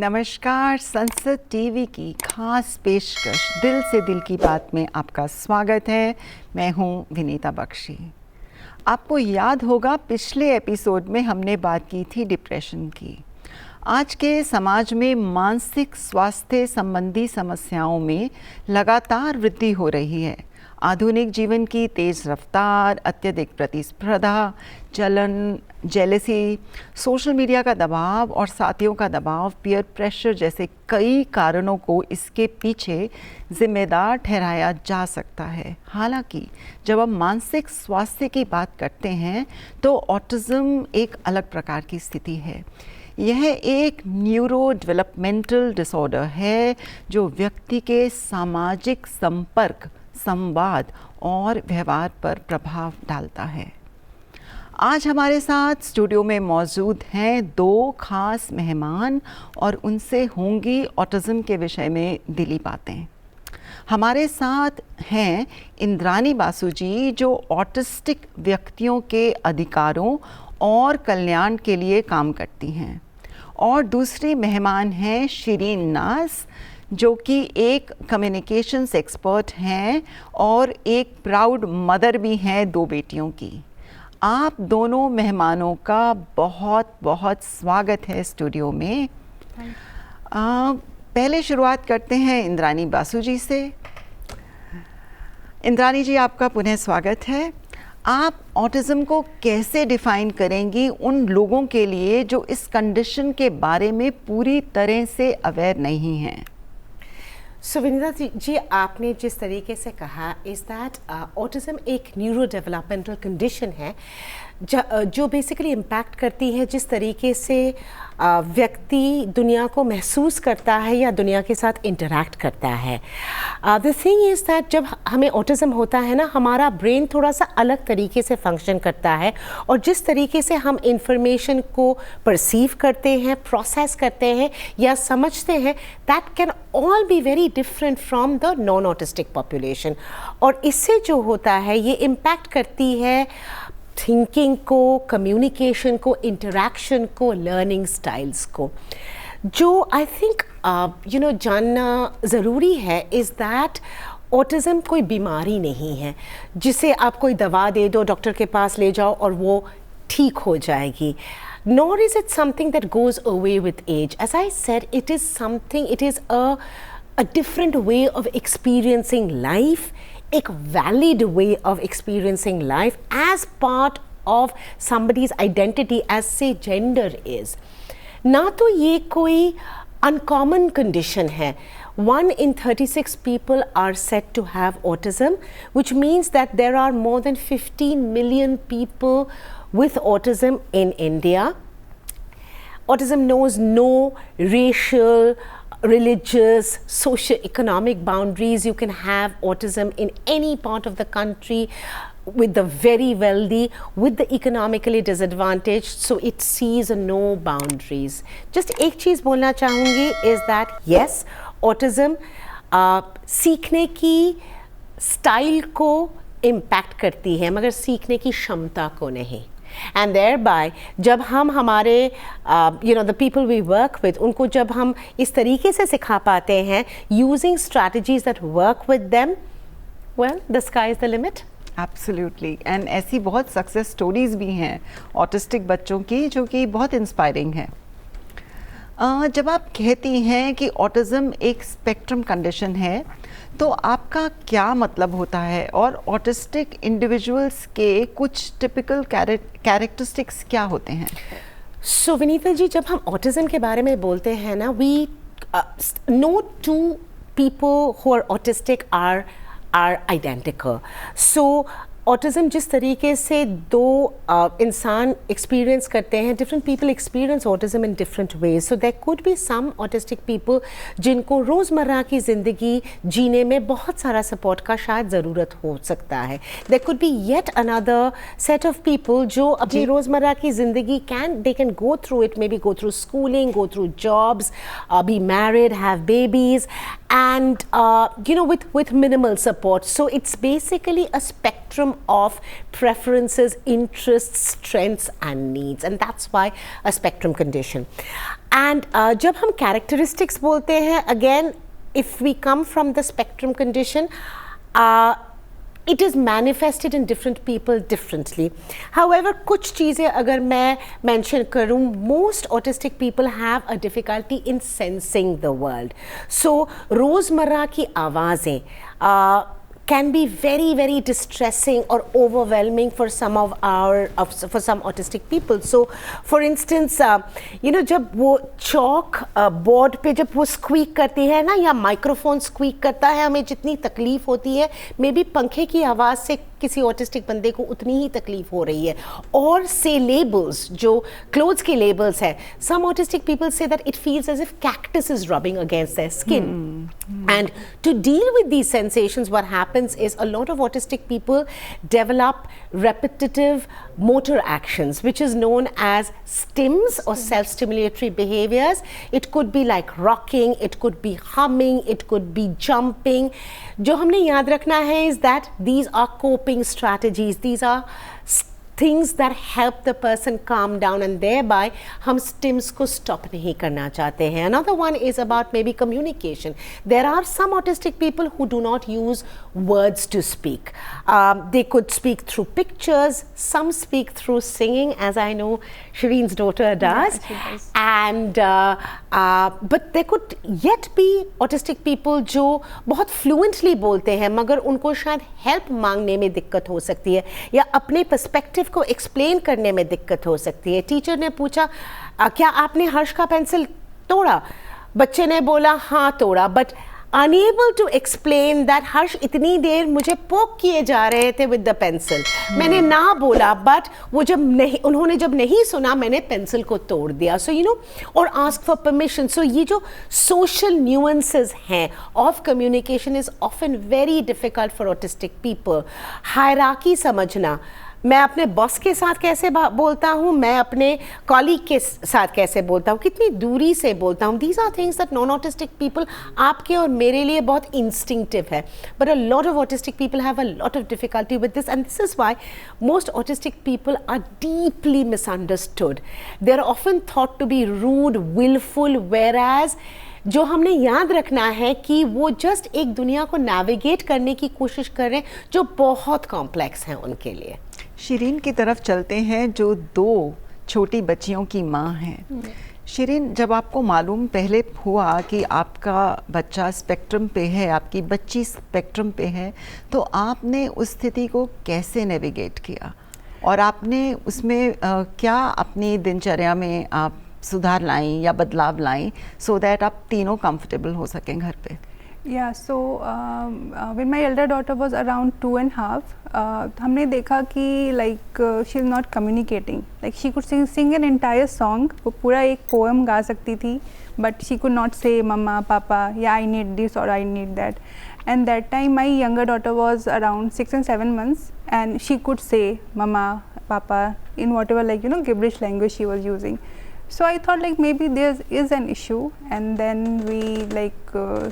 नमस्कार। संसद टीवी की खास पेशकश दिल से दिल की बात में आपका स्वागत है। मैं हूं विनीता बख्शी। आपको याद होगा पिछले एपिसोड में हमने बात की थी डिप्रेशन की। आज के समाज में मानसिक स्वास्थ्य संबंधी समस्याओं में लगातार वृद्धि हो रही है। आधुनिक जीवन की तेज़ रफ्तार, अत्यधिक प्रतिस्पर्धा, जलन, जेलसी, सोशल मीडिया का दबाव और साथियों का दबाव, पीयर प्रेशर जैसे कई कारणों को इसके पीछे जिम्मेदार ठहराया जा सकता है। हालांकि जब हम मानसिक स्वास्थ्य की बात करते हैं तो ऑटिज्म एक अलग प्रकार की स्थिति है। यह एक न्यूरो डेवलपमेंटल डिसऑर्डर है जो व्यक्ति के सामाजिक संपर्क, संवाद और व्यवहार पर प्रभाव डालता है। आज हमारे साथ स्टूडियो में मौजूद हैं दो खास मेहमान और उनसे होंगी ऑटिज्म के विषय में दिली बातें। हमारे साथ हैं इंद्रानी बासु जी, जो ऑटिस्टिक व्यक्तियों के अधिकारों और कल्याण के लिए काम करती हैं, और दूसरी मेहमान हैं शिरीन नाज, जो कि एक कम्युनिकेशंस एक्सपर्ट हैं और एक प्राउड मदर भी हैं दो बेटियों की। आप दोनों मेहमानों का बहुत बहुत स्वागत है स्टूडियो में। पहले शुरुआत करते हैं इंद्रानी बासु जी से। इंद्रानी जी, आपका पुनः स्वागत है। आप ऑटिज्म को कैसे डिफ़ाइन करेंगी उन लोगों के लिए जो इस कंडीशन के बारे में पूरी तरह से अवेयर नहीं हैं? विनीता जी, आपने जिस तरीके से कहा इज़ दैट ऑटिज़म एक न्यूरो डेवलपमेंटल कंडीशन है जो बेसिकली इम्पैक्ट करती है जिस तरीके से व्यक्ति दुनिया को महसूस करता है या दुनिया के साथ इंटरैक्ट करता है। द थिंग इज़ दैट जब हमें ऑटिज़म होता है ना, हमारा ब्रेन थोड़ा सा अलग तरीके से फंक्शन करता है और जिस तरीके से हम इंफॉर्मेशन को परसीव करते हैं, प्रोसेस करते हैं या समझते हैं, that can all be very different from the non autistic population. और इससे जो होता है ये इम्पैक्ट करती है थिंकिंग को, कम्युनिकेशन को, इंटरैक्शन को, लर्निंग स्टाइल्स को। जो आई थिंक जानना ज़रूरी है इज़ दैट ऑटिज़म कोई बीमारी नहीं है जिसे आप कोई दवा दे दो, डॉक्टर के पास ले जाओ और वो ठीक हो जाएगी। Nor is it something that goes away with age. As I said, it is a different way of experiencing life, एक valid way of experiencing life as part of somebody's identity as say gender is. ना तो ये कोई uncommon condition है. 1 in 36 people are said to have autism, which means that there are more than 15 million people with autism in India. Autism knows no racial, religious, socio-economic boundaries. You can have autism in any part of the country, with the very wealthy, with the economically disadvantaged, so it sees no boundaries. Just एक चीज़ बोलना चाहूँगी is that yes, autism सीखने की style को impact करती है मगर सीखने की क्षमता को नहीं। And thereby जब हम हमारे the people we work with उनको जब हम इस तरीके से सिखा पाते हैं using strategies that work with them, well, the sky is the limit. Absolutely. And ऐसी बहुत सक्सेस स्टोरीज भी हैं ऑटिस्टिक बच्चों की जो कि बहुत इंस्पायरिंग है। जब आप कहती हैं कि ऑटिज्म एक स्पेक्ट्रम कंडीशन है तो आपका क्या मतलब होता है, और ऑटिस्टिक इंडिविजुअल्स के कुछ टिपिकल कैरेक्टरिस्टिक्स क्या होते हैं? सो विनीता जी, जब हम ऑटिज्म के बारे में बोलते हैं ना, we know two people who are autistic are identical. So autism जिस तरीके से दो इंसान एक्सपीरियंस करते हैं, different people experience autism in different ways. So there could be some autistic people जिनको रोज़मर्रा की ज़िंदगी जीने में बहुत सारा सपोर्ट का शायद ज़रूरत हो सकता है। There could be yet another set of people जो अपनी रोज़मर्रा की ज़िंदगी they can go through it, maybe go through schooling, go through jobs, be married, have babies, and with minimal support. So it's basically a spectrum of preferences, interests, strengths and needs, and that's why a spectrum condition. And जब हम characteristics बोलते हैं, again if we come from the spectrum condition, it is manifested in different people differently. However, कुछ चीज़ें अगर मैं mention करूँ, most autistic people have a difficulty in sensing the world. So रोज़मर्रा की आवाज़ें can be very, very distressing or overwhelming for some for some autistic people. So for instance, जब वो chalk board पे जब वो squeak करती है ना, या microphone squeak करता है, हमें जितनी तकलीफ होती है, maybe पंखे की आवाज़ से किसी ऑटिस्टिक बंदे को उतनी ही तकलीफ हो रही है. और से लेबल्स, जो क्लोथ्स के लेबल्स है, some autistic people say that it feels as if cactus is rubbing against their skin. And to deal with these sensations, what happens is a lot of autistic people develop repetitive motor actions, which is known as stims or self-stimulatory behaviors. It could be like rocking, it could be humming, it could be jumping. जो हमने याद रखना है is that these are coping strategies. These are things that help the person calm down, and thereby हम stims को stop नहीं करना चाहते हैं. Another one is about maybe communication. There are some autistic people who do not use words to speak. They could speak through pictures, some speak through singing, as I know Shireen's daughter does. Yeah, she does. And but there could yet be autistic people जो बहुत fluently बोलते हैं, मगर उनको शायद help मांगने में दिक्कत हो सकती है, या अपने perspective को एक्सप्लेन करने में दिक्कत हो सकती है. टीचर ने पूछा क्या आपने हर्ष का पेंसिल तोड़ा? बच्चे ने बोला हाँ तोड़ा, but unable to explain that Harsh इतनी देर मुझे पोक किए जा रहे थे विद द पेंसिल. मैंने ना बोला, बट वो उन्होंने जब नहीं सुना, मैंने पेंसिल को तोड़ दिया. सो और आस्क फॉर परमिशन. सो ये जो सोशल न्यूएंसेस हैं of communication is often very difficult for autistic people. Hierarchy समझना, मैं अपने बॉस के साथ कैसे बोलता हूँ, मैं अपने कॉलीग के साथ कैसे बोलता हूँ, कितनी दूरी से बोलता हूँ. These are things that non autistic people, आपके और मेरे लिए बहुत इंस्टिंक्टिव है, but a lot of autistic people have a lot of difficulty with this, and this is why most autistic people are deeply misunderstood. They are often thought to be rude, wilful, whereas जो हमने याद रखना है कि वो just एक दुनिया को नेविगेट करने की कोशिश कर रहे हैं जो बहुत कॉम्प्लेक्स है उनके लिए. शिरीन की तरफ चलते हैं, जो 2 छोटी बच्चियों की माँ हैं. शिरीन, जब आपको मालूम पहले हुआ कि आपका बच्चा स्पेक्ट्रम पे है, आपकी बच्ची स्पेक्ट्रम पे है, तो आपने उस स्थिति को कैसे नेविगेट किया और आपने उसमें क्या अपनी दिनचर्या में आप सुधार लाएं या बदलाव लाएं सो दैट आप तीनों कंफर्टेबल हो सकें घर पे? Yeah, so when my elder daughter was around 2.5, हमने देखा कि like she is not communicating. Like she could sing an entire song, वो पूरा एक poem गा सकती थी, but she could not say mama, papa, yeah I need this or I need that. And that time my younger daughter was around 6 and 7 months, and she could say mama, papa in whatever gibberish language she was using. So I thought like maybe there is an issue, and then we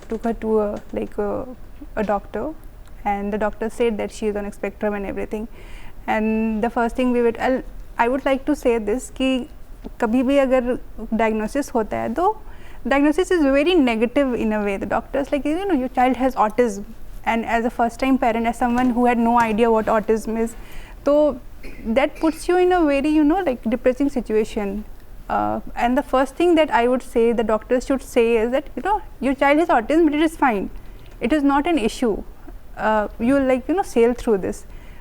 took her to a doctor, and the doctor said that she is on a spectrum and everything. And the first thing I would like to say this कि कभी भी अगर diagnosis होता है तो diagnosis is very negative in a way. The doctors like your child has autism, and as a first time parent, as someone who had no idea what autism is, so that puts you in a very depressing situation. And the first thing that I would say the doctors should say is that your child has autism, but it is fine, it is not an issue, you will sail through this.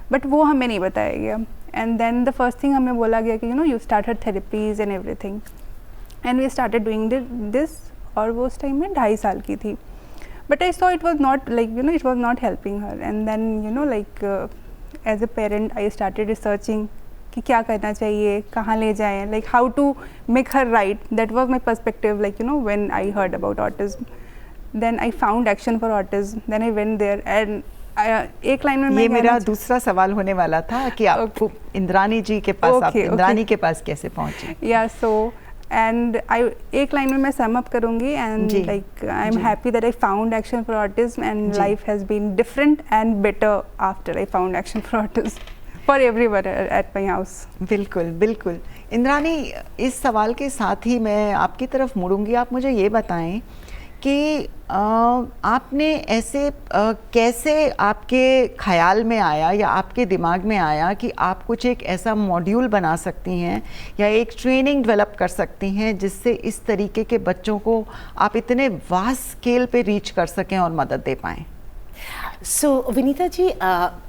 But वो हमें नहीं बताया गया. And then the first thing हमें बोला गया कि you start her therapies and everything, and we started doing this. और वो उस टाइम में 2.5 साल की थी. But I saw it was not it was not helping her. And then as a parent I started researching कि क्या करना चाहिए, कहाँ ले जाएं, like how to make her right. That was my perspective, when I heard about autism. Then I found Action for Autism. Then I went there, and एक line में ये मेरा दूसरा सवाल होने वाला था कि आप इंद्रानी जी के पास, आप इंद्रानी के पास कैसे पहुँचे? Yeah, so एंड एक लाइन में मैं सम अप करूंगी एंड जी, लाइक आई एम जी। Happy that I found Action for Autism and जी। Life has been different and better after I found Action for Autism for everyone at my house. बिल्कुल बिल्कुल। इंद्रानी, इस सवाल के साथ ही मैं आपकी तरफ मुड़ूंगी। आप मुझे ये बताएं कि आपने ऐसे कैसे आपके ख्याल में आया या आपके दिमाग में आया कि आप कुछ एक ऐसा मॉड्यूल बना सकती हैं या एक ट्रेनिंग डेवलप कर सकती हैं जिससे इस तरीके के बच्चों को आप इतने वास्ट स्केल पे रीच कर सकें और मदद दे पाएं? सो विनीता जी,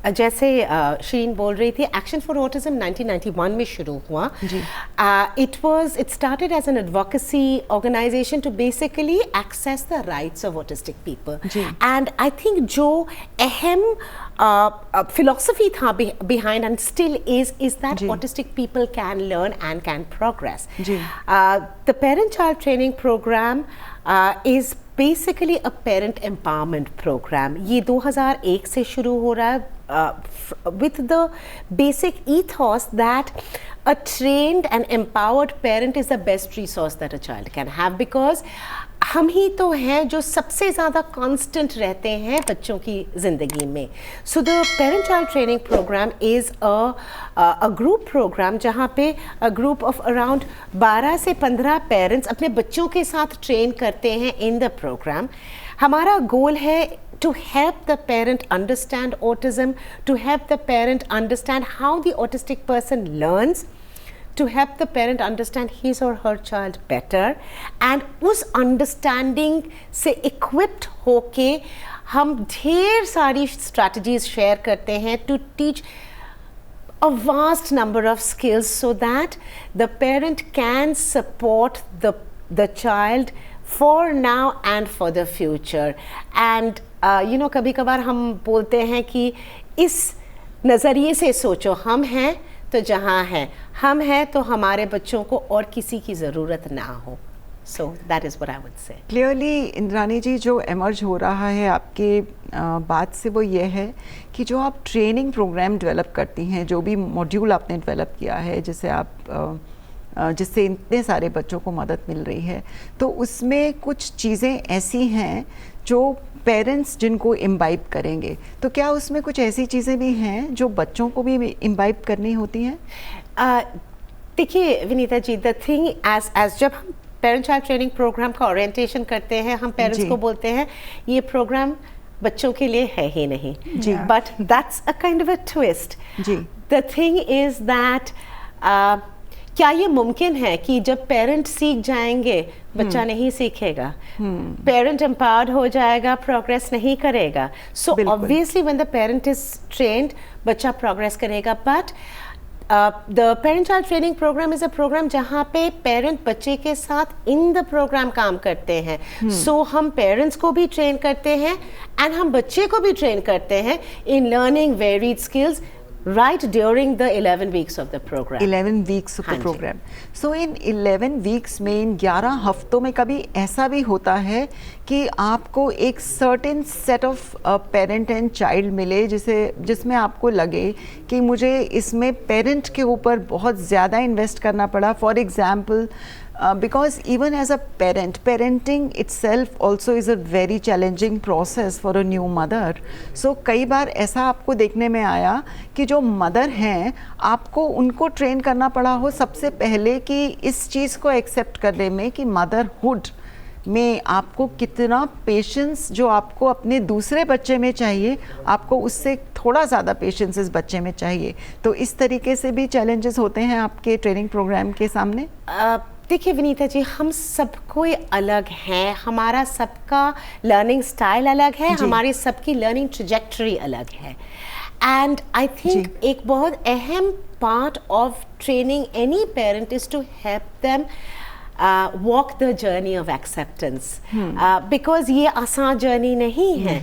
जैसे शीरीन बोल रही थी, एक्शन फॉर ऑटिज्म 1991 में शुरू हुआ। जी। It started as an advocacy organisation to basically access the rights of autistic people. जी। एंड आई थिंक जो अहम philosophy था behind and still is that ji. autistic people can learn and can progress. Ji. The parent child training program is basically a parent empowerment program. ये 2001 से शुरू हो रहा है with the basic ethos that a trained and empowered parent is the best resource that a child can have, because हम ही तो हैं जो सबसे ज़्यादा कांस्टेंट रहते हैं बच्चों की ज़िंदगी में। So the parent child training programme is a group programme जहाँ पे अ ग्रुप ऑफ अराउंड 12 से 15 पेरेंट्स अपने बच्चों के साथ ट्रेन करते हैं इन द प्रोग्राम। हमारा गोल है to help the parent understand autism, to help the parent understand how the autistic person learns, to help the parent understand his or her child better, and उस understanding से equipped होके हम ढेर सारी strategies share करते हैं to teach a vast number of skills so that the parent can support the child for now and for the future. And you know, कभी कभार हम बोलते हैं कि इस नज़रिए से सोचो, हम हैं तो जहाँ है, हम हैं तो हमारे बच्चों को और किसी की ज़रूरत ना हो। So that is what I would say. Clearly Indrani ji, जो एमर्ज हो रहा है आपके बात से वो ये है कि जो आप ट्रेनिंग प्रोग्राम डेवलप करती हैं, जो भी मॉड्यूल आपने डेवलप किया है जिससे इतने सारे बच्चों को मदद मिल रही है, तो उसमें कुछ चीज़ें ऐसी हैं जो पेरेंट्स जिनको इम्बाइब करेंगे, तो क्या उसमें कुछ ऐसी चीज़ें भी हैं जो बच्चों को भी इम्बाइब करनी होती हैं? देखिए Vinita ji, the thing as जब हम पेरेंट चाइल्ड ट्रेनिंग प्रोग्राम का ओरिएंटेशन करते हैं, हम पेरेंट्स को बोलते हैं ये प्रोग्राम बच्चों के लिए है ही नहीं, but that's a kind of a twist. The thing is that क्या ये मुमकिन है कि जब पेरेंट सीख जाएंगे बच्चा नहीं सीखेगा? पेरेंट एम्पावर्ड हो जाएगा, प्रोग्रेस नहीं करेगा। So obviously when the parent is trained, बच्चा प्रोग्रेस करेगा। But the parent child training programme is a programme जहाँ पे पेरेंट बच्चे के साथ इन द प्रोग्राम काम करते हैं। सो हम पेरेंट्स को भी ट्रेन करते हैं एंड हम बच्चे को भी ट्रेन करते हैं in learning varied skills right during the 11 weeks of the program. 11 weeks of the program. So in 11 weeks में, इन 11 हफ्तों में कभी ऐसा भी होता है कि आपको एक certain set of parent and child मिले जिसमें आपको लगे कि मुझे इसमें पेरेंट के ऊपर बहुत ज़्यादा इन्वेस्ट करना पड़ा? For example, because even as a parent, parenting itself also is a very challenging process for a new mother. So कई बार ऐसा आपको देखने में आया कि जो मदर हैं, आपको उनको ट्रेन करना पड़ा हो सबसे पहले कि इस चीज़ को एक्सेप्ट करने में कि मदरहुड में आपको कितना पेशेंस जो आपको अपने दूसरे बच्चे में चाहिए, आपको उससे थोड़ा ज़्यादा पेशेंस इस बच्चे में चाहिए। तो इस तरीके से भी चैलेंजेस होते हैं आपके ट्रेनिंग प्रोग्राम के सामने? देखिए विनीता जी, हम सब कोई अलग हैं, हमारा सबका लर्निंग स्टाइल अलग है, हमारी सबकी लर्निंग ट्रैजेक्टरी अलग है। एंड आई थिंक एक बहुत अहम part of training any parent is to help them walk the journey of acceptance, because ये आसान जर्नी नहीं है,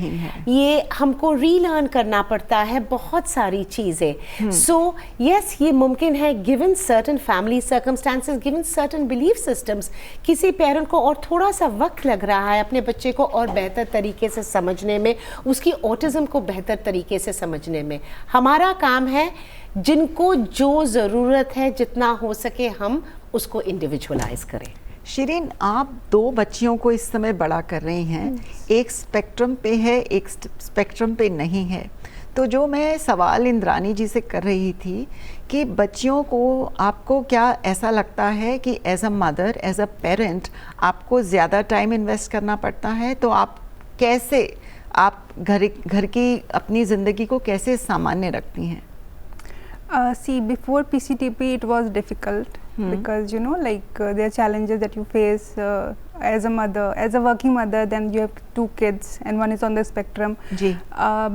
ये हमको रीलर्न करना पड़ता है बहुत सारी चीज़ें। सो यस, ये मुमकिन है given certain family circumstances, given certain belief systems। किसी पेरेंट को और थोड़ा सा वक्त लग रहा है अपने बच्चे को और बेहतर तरीके से समझने में, उसकी ऑटिज़म को बेहतर तरीके से समझने में। हमारा काम है जिनको जो ज़रूरत है जितना हो सके हम उसको इंडिविजुअलाइज करें। शिरीन, आप 2 बच्चियों को इस समय बड़ा कर रही हैं, एक स्पेक्ट्रम पे है, एक स्पेक्ट्रम पे नहीं है। तो जो मैं सवाल इंद्रानी जी से कर रही थी कि बच्चियों को आपको क्या ऐसा लगता है कि as a mother, as a parent आपको ज़्यादा टाइम इन्वेस्ट करना पड़ता है, तो आप कैसे आप घर की अपनी ज़िंदगी को कैसे सामान्य रखती हैं? See, before PCTP, it was difficult because there are challenges that you face as a mother, as a working mother. Then you have 2 kids and one is on the spectrum. Ji.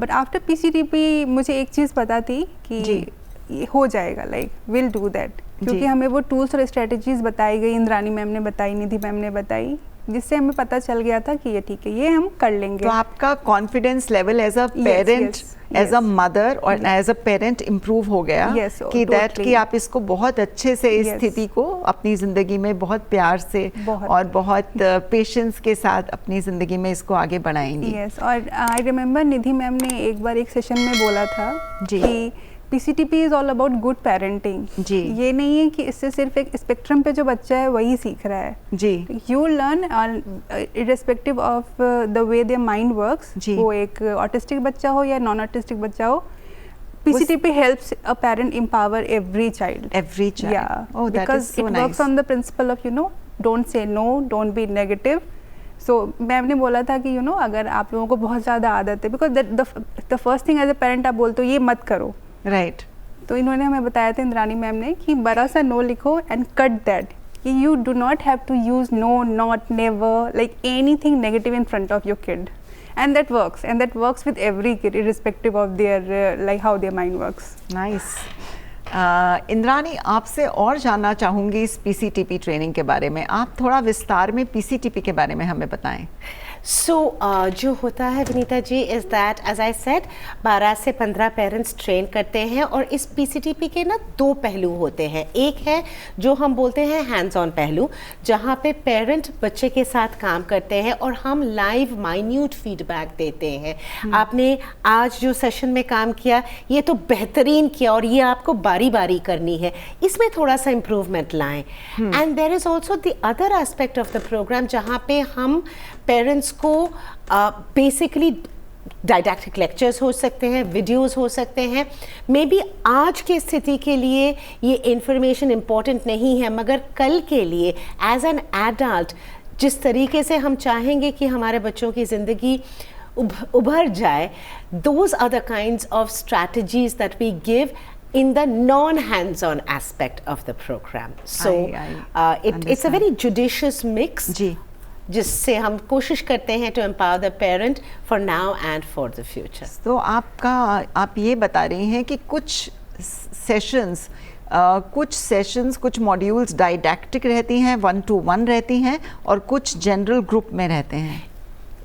But after PCTP, मुझे एक चीज़ पता थी कि ये हो जाएगा, we'll do that. क्योंकि हमें वो टूल्स और स्ट्रेटजीज बताई गई, इंद्रानी मैम ने बताई, निधि मैम ने बताई, जिससे हमें पता चल गया था कि ये ठीक है, ये हम कर लेंगे। तो आपका confidence level as a parent, as a mother और एज अ पेरेंट इम्प्रूव हो गया कि दैट कि आप इसको बहुत अच्छे से इस स्थिति को अपनी ज़िंदगी में बहुत प्यार से और बहुत पेशेंस के साथ अपनी ज़िंदगी में इसको आगे बढ़ाएंगी। यस, और आई रिमेम्बर निधि मैम ने एक बार एक सेशन में बोला था कि PCTP is all about good parenting. जी, ये नहीं है कि इससे सिर्फ एक स्पेक्ट्रम पे जो बच्चा है वही सीख रहा है। जी, you learn irrespective of the way their mind works, वो एक ऑटिस्टिक बच्चा हो या नॉन ऑटिस्टिक बच्चा हो, PCTP helps a parent empower every child. Every child. Yeah. Oh, that because is so it nice. works on the principle of don't say no, don't be negative. So ma'am ने बोला था कि अगर आप लोगों को बहुत ज़्यादा आदत है, because the first thing as a parent आप बोलते हो ये मत करो, राइट। तो इन्होंने हमें बताया था, इंद्रानी मैम ने, कि बड़ा सा नो लिखो एंड कट दैट, कि you do not have to use no, not, never, like anything negative in front of your kid, and that works with every kid irrespective of their how their mind works. Nice. Indrani, आपसे और जानना चाहूँगी इस PCTP training के बारे में। आप थोड़ा विस्तार में PCTP के बारे में हमें बताएं। जो होता है Vinita ji is that as I said 12 से 15 पेरेंट्स ट्रेन करते हैं, और इस PCTP के ना 2 पहलू होते हैं। एक है जो हम बोलते हैं हैंड्स ऑन पहलू, जहाँ पे पेरेंट बच्चे के साथ काम करते हैं और हम लाइव माइन्यूट फीडबैक देते हैं। आपने आज जो सेशन में काम किया ये तो बेहतरीन किया और ये आपको बारी बारी करनी है, इसमें थोड़ा सा इम्प्रूवमेंट लाएं। And there is also the other aspect of the programme जहाँ पे हम पेरेंट्स को बेसिकली डायडैक्टिक लेक्चर्स हो सकते हैं, वीडियोस हो सकते हैं। मे बी आज के स्थिति के लिए ये इंफॉर्मेशन इम्पॉर्टेंट नहीं है, मगर कल के लिए एज एन एडल्ट जिस तरीके से हम चाहेंगे कि हमारे बच्चों की ज़िंदगी उभर जाए, those are the kinds of strategies that we give in the non-hands-on aspect of the program. So it's a very judicious mix. जी. जिससे हम कोशिश करते हैं to empower the parent for now and for the future. तो आप ये बता रही हैं कि कुछ सेशंस कुछ मॉड्यूल्स डायडैक्टिक रहती हैं, 1-to-1 रहती हैं, और कुछ जनरल ग्रुप में रहते हैं।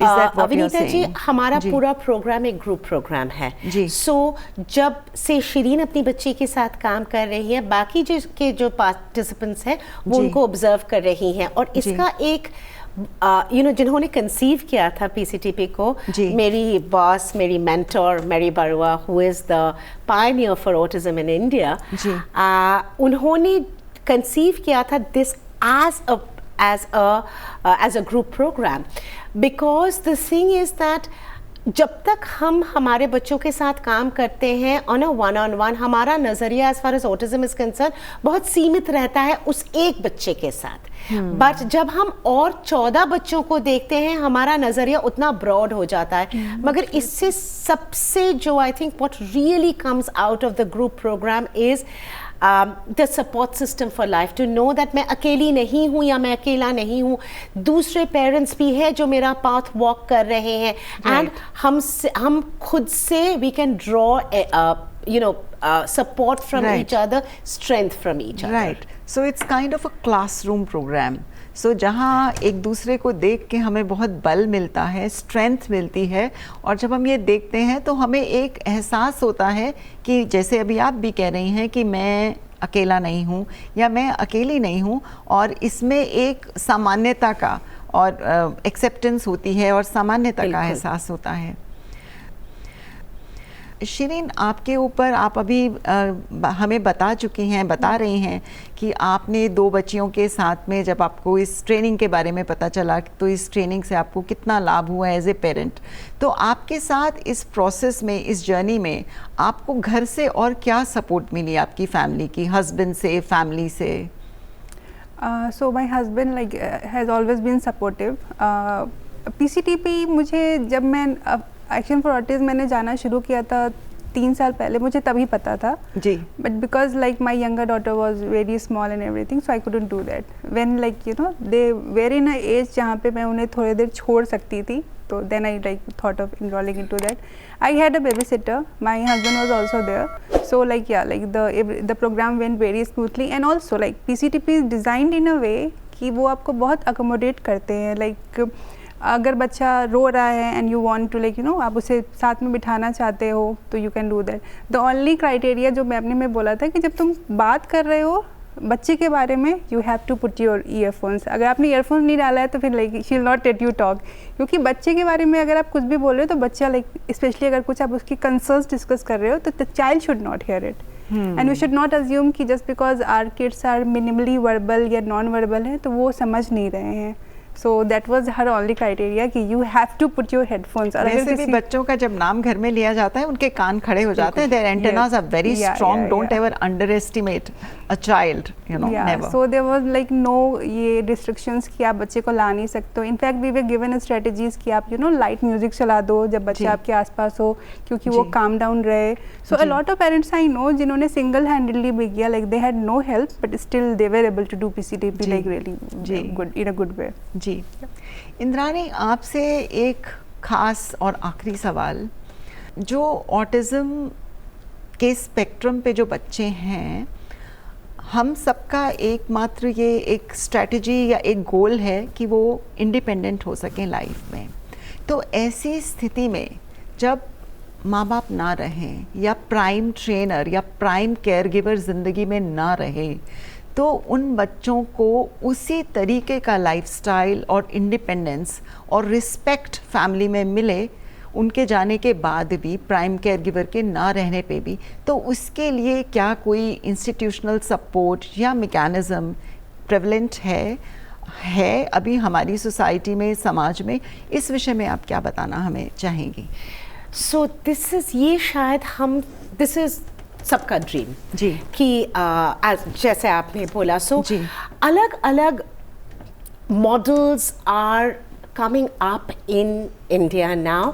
विनीता जी, हमारा पूरा प्रोग्राम एक ग्रुप प्रोग्राम है। सो जब से शिरीन अपनी बच्ची के साथ काम कर रही है, बाकी जो पार्टिसिपेंट्स हैं वो उनको ऑब्जर्व कर रही हैं, और इसका एक जिन्होंने कंसीव किया था PCTP को, मेरी बॉस, मेरी mentor Merry Barua, who is the pioneer for autism in India, उन्होंने कंसीव किया था this as a group program, because the thing is that जब तक हम हमारे बच्चों के साथ काम करते हैं on a one-on-one, हमारा नज़रिया as far as autism is concerned बहुत सीमित रहता है उस एक बच्चे के साथ। बट जब हम और 14 बच्चों को देखते हैं हमारा नज़रिया उतना ब्रॉड हो जाता है। मगर इससे सबसे जो I think what really comes out of the group program is the support system for life, to know that मैं अकेली नहीं हूँ या मैं अकेला नहीं हूँ, दूसरे पेरेंट्स भी हैं जो मेरा पाथ वॉक कर रहे हैं, एंड हम खुद से we can draw support from each other, strength from each other. Right. So it's kind of a classroom program. So जहाँ एक दूसरे को देख के हमें बहुत बल मिलता है, स्ट्रेंथ मिलती है, और जब हम ये देखते हैं तो हमें एक एहसास होता है कि जैसे अभी आप भी कह रही हैं कि मैं अकेला नहीं हूँ या मैं अकेली नहीं हूँ, और इसमें एक सामान्यता का और एक्सेप्टेंस होती है और सामान्यता का एहसास होता है। शिरीन, आपके ऊपर आप अभी हमें बता रही हैं कि आपने 2 बच्चियों के साथ में जब आपको इस ट्रेनिंग के बारे में पता चला तो इस ट्रेनिंग से आपको कितना लाभ हुआ एज ए पेरेंट, तो आपके साथ इस प्रोसेस में, इस जर्नी में आपको घर से और क्या सपोर्ट मिली, आपकी फैमिली की, हस्बैंड से, फैमिली से? So my husband has always been supportive. PCTP मुझे जब मैं एक्शन फॉर ऑटिज्म मैंने जाना शुरू किया था 3 साल पहले, मुझे तभी पता था जी, but because like my younger daughter was very small and everything, so I couldn't do that when like you know they were in a age जहाँ पे मैं उन्हें थोड़ी देर छोड़ सकती थी, तो then I like thought of enrolling into that. I had a babysitter, my husband was also there, so like yeah, like the program went very smoothly, and also like PCTP is designed in a way कि वो आपको बहुत accommodate करते हैं. like अगर बच्चा रो रहा है and you want to like you know आप उसे साथ में बिठाना चाहते हो तो you can do that. The only criteria जो मैं अपने में बोला था कि जब तुम बात कर रहे हो बच्चे के बारे में, you have to put your earphones. अगर आपने ईयरफोन्स नहीं डाला है तो फिर like she will not let you talk, क्योंकि बच्चे के बारे में अगर आप कुछ भी बोल रहे हो तो बच्चा लाइक स्पेशली अगर कुछ आप उसकी कंसर्न्स डिस्कस कर रहे हो तो the child should not hear it. And we should not assume कि just because our kids are minimally verbal या नॉन वर्बल हैं तो वो समझ नहीं रहे हैं. So that was her only criteria कि you have to put your headphones. वैसे भी बच्चों का जब नाम घर में लिया जाता है उनके कान खड़े हो जाते हैं. Their antennas are very strong. Don't ever underestimate a child, you know, never. So there was like no ये रिस्ट्रिक्शंस कि आप बच्चे को ला नहीं सकते हो. In fact we were given strategies कि आप यू नो लाइट म्यूजिक चला दो जब बच्चे आपके आसपास हो, क्योंकि वो काम डाउन रहे. So a lot of parents I know जिन्होंने सिंगल हैंडेडली भी किया, like they had no help but still they were able to do PCTP like really good in a good way. जी इंद्रानी, आपसे एक ख़ास और आखिरी सवाल. जो ऑटिज़म के स्पेक्ट्रम पे जो बच्चे हैं, हम सबका एकमात्र ये एक स्ट्रैटेजी या एक गोल है कि वो इंडिपेंडेंट हो सकें लाइफ में. तो ऐसी स्थिति में जब माँ बाप ना रहें या प्राइम ट्रेनर या प्राइम केयरगिवर ज़िंदगी में ना रहे, तो उन बच्चों को उसी तरीके का लाइफस्टाइल और इंडिपेंडेंस और रिस्पेक्ट फैमिली में मिले उनके जाने के बाद भी, प्राइम केयरगिवर के ना रहने पे भी, तो उसके लिए क्या कोई इंस्टीट्यूशनल सपोर्ट या मैकेनिज़्म प्रेवलेंट है अभी हमारी सोसाइटी में, समाज में? इस विषय में आप क्या बताना हमें चाहेंगी? सो दिस इज़ ये शायद हम दिस इज़ सबका ड्रीम जी कि जैसे आपने बोला, सो अलग अलग models are coming up in India now.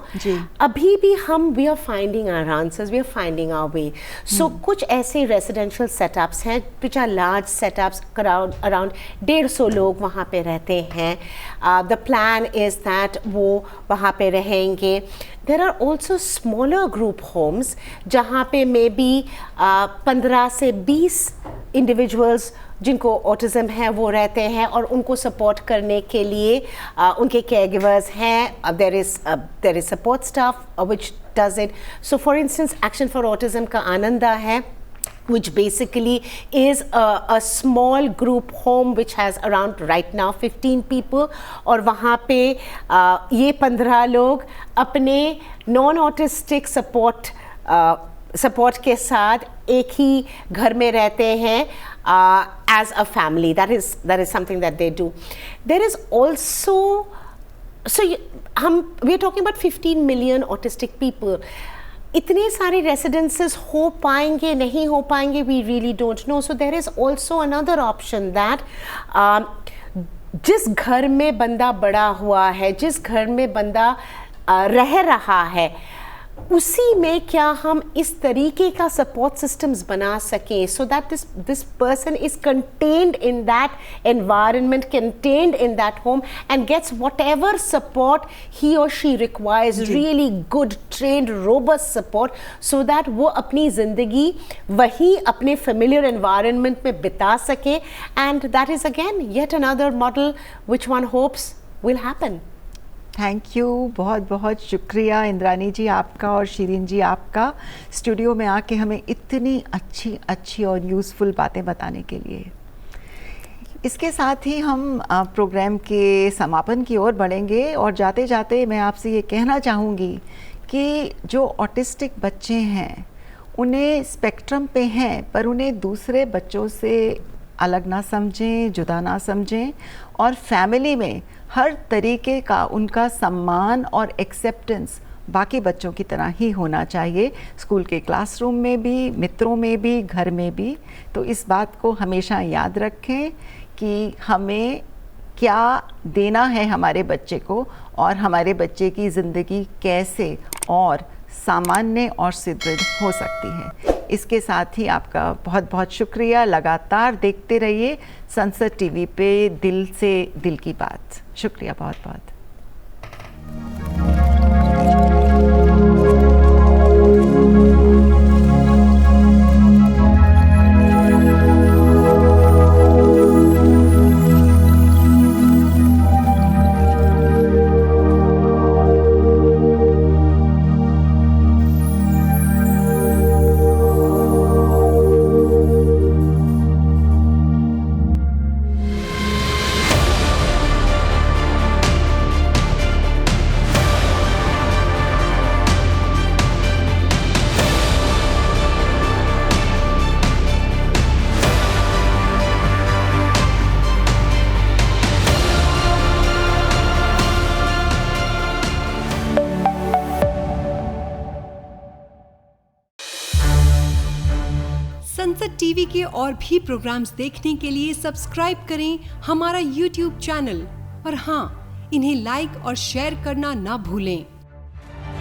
अभी भी हम we are finding our answers, we are finding our way. So कुछ ऐसे residential setups हैं which are large setups, around 150 लोग वहाँ पे रहते हैं. The plan is that वो वहाँ पे रहेंगे. There are also smaller group homes जहाँ पे maybe 15 से 20 individuals जिनको ऑटिज़म है वो रहते हैं और उनको सपोर्ट करने के लिए उनके केयरगिवर्स हैं. There is support staff which does it. So for instance Action for Autism का आनंदा है, which basically is a small group home which has around right now 15 people. और वहाँ पे ये 15 लोग अपने नॉन ऑटिस्टिक सपोर्ट के साथ एक ही घर में रहते हैं as a family. That is something that they do. There is also, we are talking about 15 million autistic people. इतने सारे रेसिडेंसेस हो पाएंगे नहीं हो पाएंगे, we really don't know. So there is also another option that जिस घर में बंदा बड़ा हुआ है, जिस घर में बंदा रह रहा है, उसी में क्या हम इस तरीके का सपोर्ट सिस्टम्स बना सकें so that this person is contained in that environment, contained in that home and gets whatever support he or she requires, really good trained robust support, so that वो अपनी ज़िंदगी वही अपने familiar environment में बिता सके. And that is again yet another model which one hopes will happen. Thank you, बहुत बहुत शुक्रिया इंद्रानी जी आपका और शिरीन जी आपका, स्टूडियो में आके हमें इतनी अच्छी और यूज़फुल बातें बताने के लिए. इसके साथ ही हम प्रोग्राम के समापन की ओर बढ़ेंगे और जाते जाते मैं आपसे ये कहना चाहूँगी कि जो ऑटिस्टिक बच्चे हैं उन्हें स्पेक्ट्रम पे हैं, पर उन्हें दूसरे बच्चों से अलग ना समझें, जुदा ना समझें, और फैमिली में हर तरीके का उनका सम्मान और एक्सेप्टेंस बाकी बच्चों की तरह ही होना चाहिए, स्कूल के क्लासरूम में भी, मित्रों में भी, घर में भी। तो इस बात को हमेशा याद रखें कि हमें क्या देना है हमारे बच्चे को, और हमारे बच्चे की ज़िंदगी कैसे और सामान्य और सुदृढ़ हो सकती है। इसके साथ ही आपका बहुत बहुत शुक्रिया। लगातार देखते रहिए संसद टीवी पे दिल से दिल की बात। शुक्रिया बहुत बहुत। संसद टीवी के और भी प्रोग्राम्स देखने के लिए सब्सक्राइब करें हमारा YouTube चैनल और हाँ, इन्हें लाइक और शेयर करना ना भूलें।